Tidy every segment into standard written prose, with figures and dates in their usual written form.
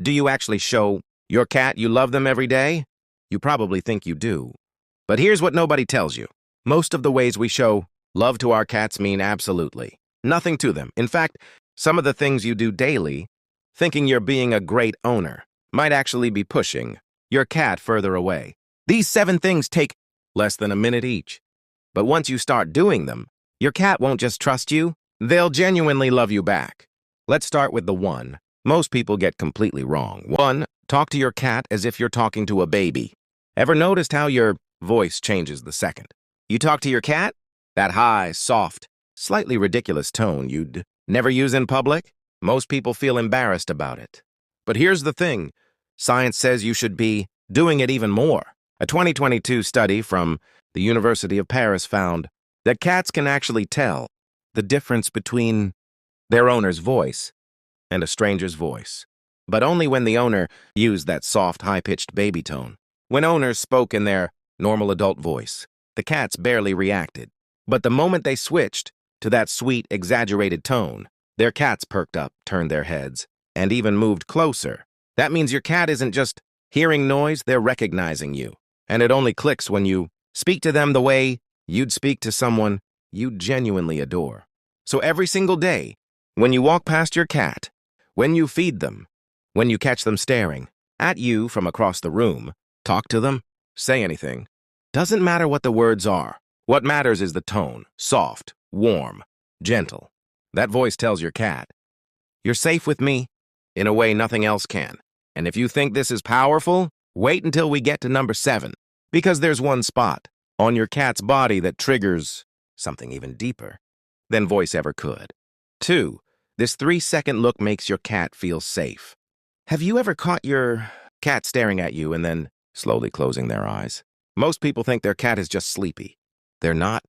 Do you actually show your cat you love them every day? You probably think you do. But here's what nobody tells you. Most of the ways we show love to our cats mean absolutely nothing to them. In fact, some of the things you do daily, thinking you're being a great owner, might actually be pushing your cat further away. These 7 things take less than a minute each. But once you start doing them, your cat won't just trust you, they'll genuinely love you back. Let's start with the one most people get completely wrong. 1. Talk to your cat as if you're talking to a baby. Ever noticed how your voice changes the second you talk to your cat? That high, soft, slightly ridiculous tone you'd never use in public? Most people feel embarrassed about it. But here's the thing. Science says you should be doing it even more. A 2022 study from the University of Paris found that cats can actually tell the difference between their owner's voice and a stranger's voice, but only when the owner used that soft, high-pitched baby tone. When owners spoke in their normal adult voice, the cats barely reacted. But the moment they switched to that sweet, exaggerated tone, their cats perked up, turned their heads, and even moved closer. That means your cat isn't just hearing noise, they're recognizing you. And it only clicks when you speak to them the way you'd speak to someone you genuinely adore. So every single day, when you walk past your cat, when you feed them, when you catch them staring at you from across the room, talk to them, say anything. Doesn't matter what the words are. What matters is the tone, soft, warm, gentle. That voice tells your cat, you're safe with me in a way nothing else can. And if you think this is powerful, wait until we get to number 7, because there's one spot on your cat's body that triggers something even deeper than voice ever could. 2. This 3-second look makes your cat feel safe. Have you ever caught your cat staring at you and then slowly closing their eyes? Most people think their cat is just sleepy. They're not.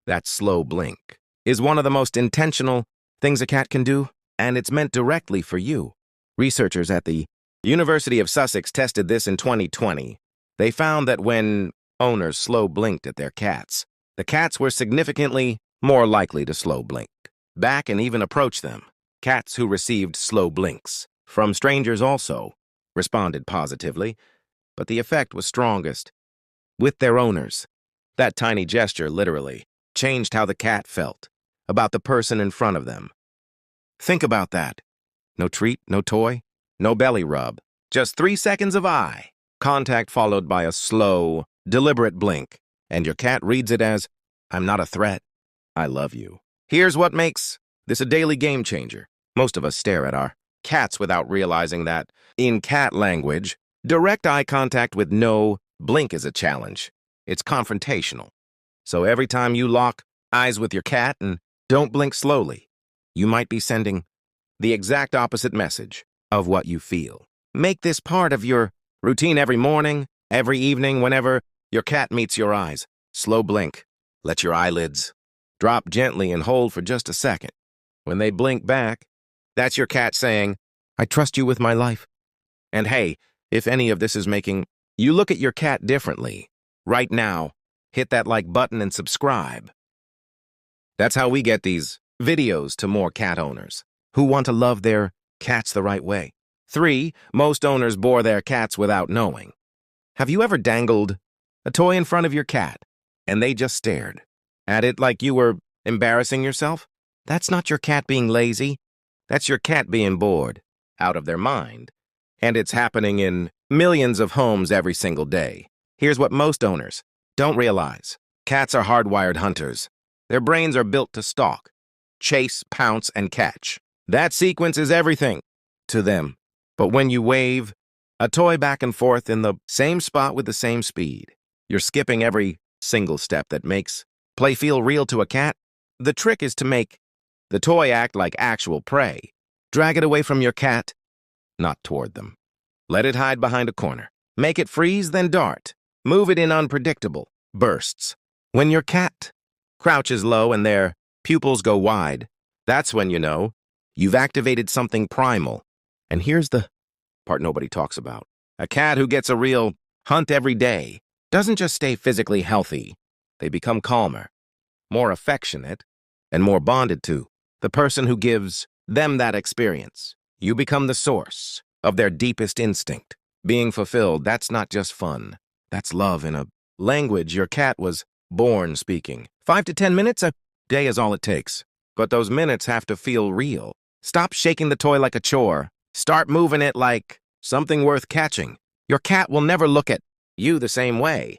That slow blink is one of the most intentional things a cat can do, and it's meant directly for you. Researchers at the University of Sussex tested this in 2020. They found that when owners slow blinked at their cats, the cats were significantly more likely to slow blink back and even approach them. Cats who received slow blinks from strangers also responded positively, but the effect was strongest with their owners. That tiny gesture literally changed how the cat felt about the person in front of them. Think about that. No treat, no toy, no belly rub. Just 3 seconds of eye contact followed by a slow, deliberate blink, and your cat reads it as, I'm not a threat, I love you. Here's what makes this a daily game changer. Most of us stare at our cats without realizing that, in cat language, direct eye contact with no blink is a challenge. It's confrontational. So every time you lock eyes with your cat and don't blink slowly, you might be sending the exact opposite message of what you feel. Make this part of your routine every morning, every evening, whenever your cat meets your eyes. Slow blink. Let your eyelids drop gently and hold for just a second. When they blink back, that's your cat saying, I trust you with my life. And hey, if any of this is making you look at your cat differently, right now, hit that like button and subscribe. That's how we get these videos to more cat owners who want to love their cats the right way. 3. Most owners bore their cats without knowing. Have you ever dangled a toy in front of your cat and they just stared at it like you were embarrassing yourself? That's not your cat being lazy. That's your cat being bored, out of their mind. And it's happening in millions of homes every single day. Here's what most owners don't realize. Cats are hardwired hunters. Their brains are built to stalk, chase, pounce, and catch. That sequence is everything to them. But when you wave a toy back and forth in the same spot with the same speed, you're skipping every single step that makes play feel real to a cat. The trick is to make the toy act like actual prey. Drag it away from your cat, not toward them. Let it hide behind a corner. Make it freeze, then dart. Move it in unpredictable bursts. When your cat crouches low and their pupils go wide, that's when you know you've activated something primal. And here's the part nobody talks about. A cat who gets a real hunt every day doesn't just stay physically healthy. They become calmer, more affectionate, and more bonded to the person who gives them that experience. You become the source. of their deepest instinct. Being fulfilled, that's not just fun. That's love in a language your cat was born speaking. 5 to 10 minutes a day is all it takes. But those minutes have to feel real. Stop shaking the toy like a chore. Start moving it like something worth catching. Your cat will never look at you the same way.